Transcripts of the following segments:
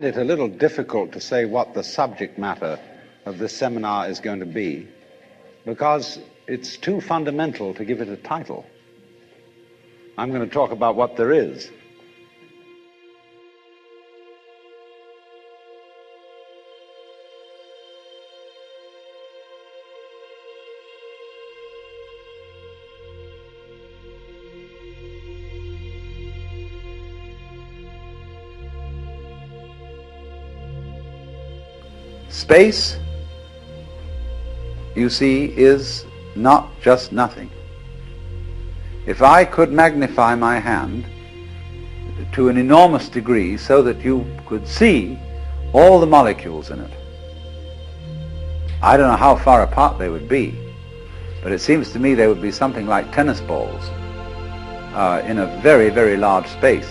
It's a little difficult to say what the subject matter of this seminar is going to be, because it's too fundamental to give it a title. I'm going to talk about what there is. Space, you see, is not just nothing. If I could magnify my hand to an enormous degree so that you could see all the molecules in it, I don't know how far apart they would be, but it seems to me they would be something like tennis balls in a very, very large space.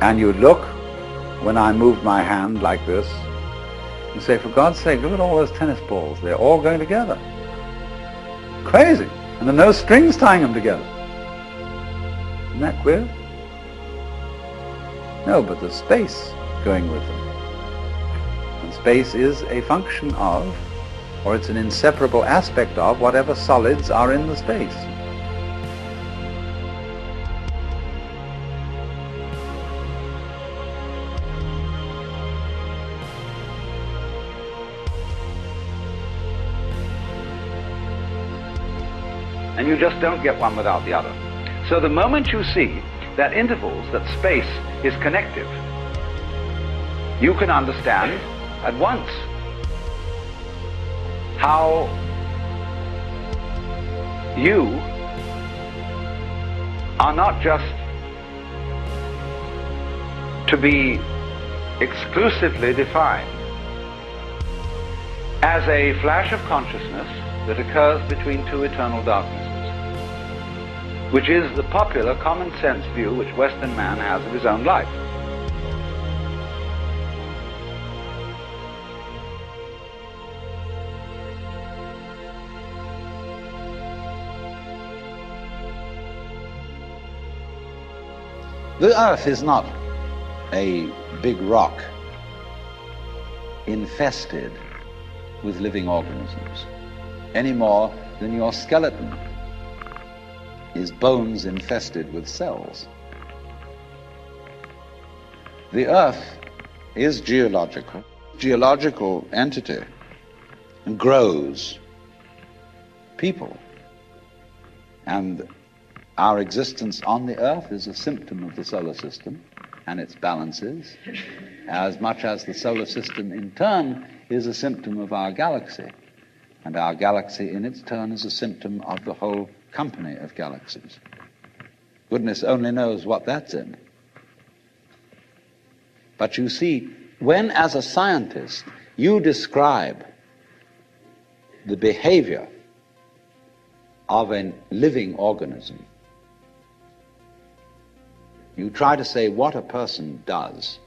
And you'd look when I moved my hand like this and say, for God's sake, look at all those tennis balls. They're all going together. Crazy. And there are no strings tying them together. Isn't that queer? No, but there's space going with them. And space is a function of, or it's an inseparable aspect of, whatever solids are in the space. And you just don't get one without the other. So the moment you see that intervals, that space is connective, you can understand at once how you are not just to be exclusively defined as a flash of consciousness that occurs between two eternal darknesses, which is the popular common sense view which Western man has of his own life. The earth is not a big rock infested with living organisms, any more than your skeleton is bones infested with cells. The earth is geological entity, and grows people. And our existence on the earth is a symptom of the solar system and its balances, as much as the solar system in turn is a symptom of our galaxy. And our galaxy in its turn is a symptom of the whole company of galaxies. Goodness only knows what that's in. But you see, when as a scientist you describe the behavior of a living organism, you try to say what a person does.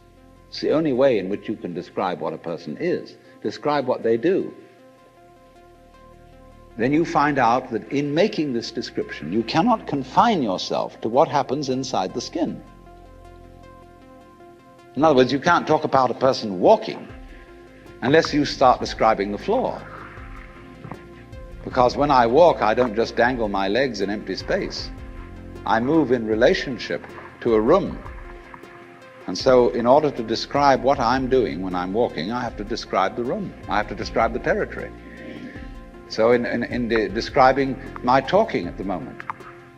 It's the only way in which you can describe what a person is. Describe what they do. Then you find out that in making this description, you cannot confine yourself to what happens inside the skin. In other words, you can't talk about a person walking unless you start describing the floor. Because when I walk, I don't just dangle my legs in empty space. I move in relationship to a room. And so in order to describe what I'm doing when I'm walking, I have to describe the room. I have to describe the territory. So in describing my talking at the moment,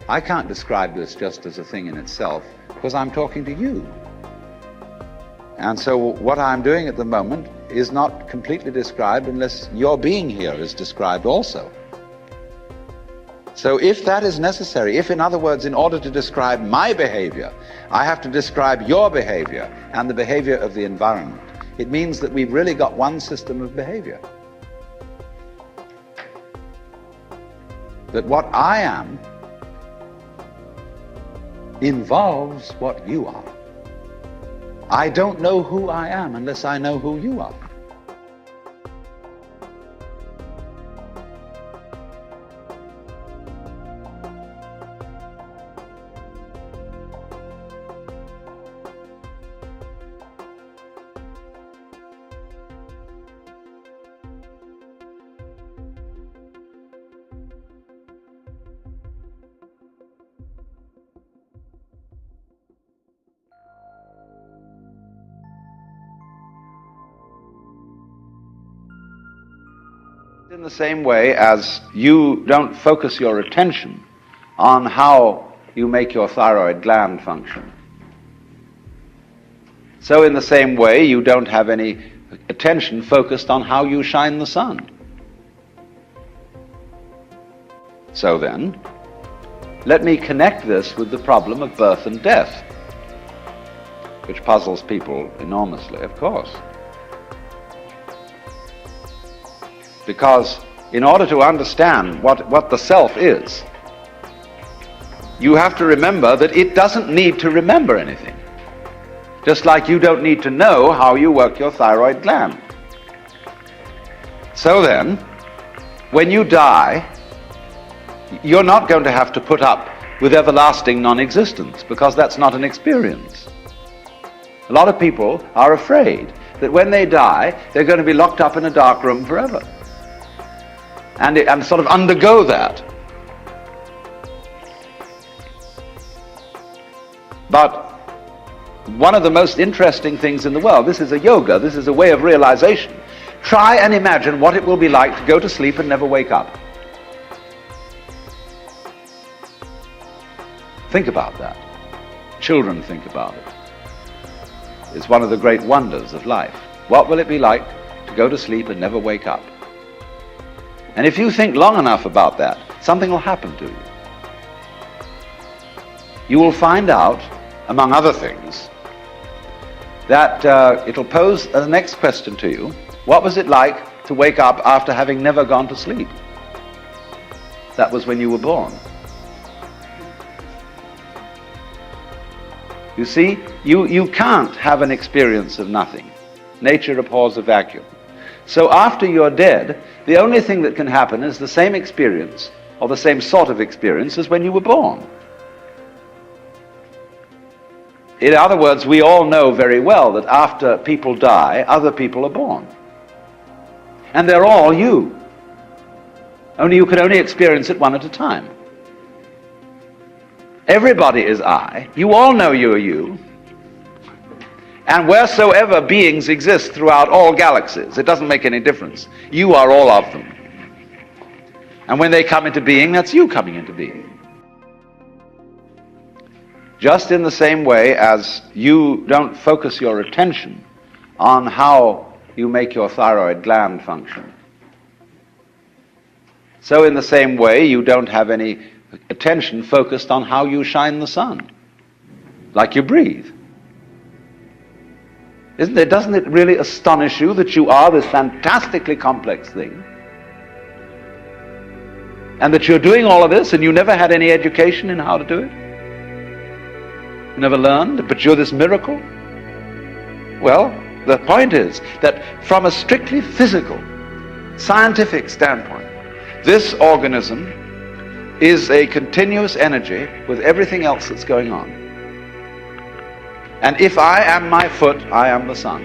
I can't describe this just as a thing in itself, because I'm talking to you. And so what I'm doing at the moment is not completely described unless your being here is described also. So if that is necessary, if in other words, in order to describe my behavior, I have to describe your behavior and the behavior of the environment, it means that we've really got one system of behavior. That what I am involves what you are. I don't know who I am unless I know who you are. In the same way as you don't focus your attention on how you make your thyroid gland function, so in the same way you don't have any attention focused on how you shine the sun. So then, let me connect this with the problem of birth and death, which puzzles people enormously, of course. Because in order to understand what the self is, you have to remember that it doesn't need to remember anything. Just like you don't need to know how you work your thyroid gland. So then, when you die, you're not going to have to put up with everlasting non-existence, because that's not an experience. A lot of people are afraid that when they die, they're going to be locked up in a dark room forever. And sort of undergo that. But one of the most interesting things in the world, this is a yoga, this is a way of realization. Try and imagine what it will be like to go to sleep and never wake up. Think about that. Children think about it. It's one of the great wonders of life. What will it be like to go to sleep and never wake up? And if you think long enough about that, something will happen to you. You will find out, among other things, that it'll pose the next question to you. What was it like to wake up after having never gone to sleep? That was when you were born. You see, you can't have an experience of nothing. Nature abhors a vacuum. So after you're dead, the only thing that can happen is the same experience, or the same sort of experience as when you were born. In other words, we all know very well that after people die, other people are born. And they're all you. Only you can only experience it one at a time. Everybody is I. You all know you are you. And wheresoever beings exist throughout all galaxies, it doesn't make any difference. You are all of them. And when they come into being, that's you coming into being. Just in the same way as you don't focus your attention on how you make your thyroid gland function, so in the same way you don't have any attention focused on how you shine the sun, like you breathe. Doesn't it really astonish you that you are this fantastically complex thing? And that you're doing all of this and you never had any education in how to do it? You never learned, but you're this miracle? Well, the point is that from a strictly physical, scientific standpoint, this organism is a continuous energy with everything else that's going on. And if I am my foot, I am the sun.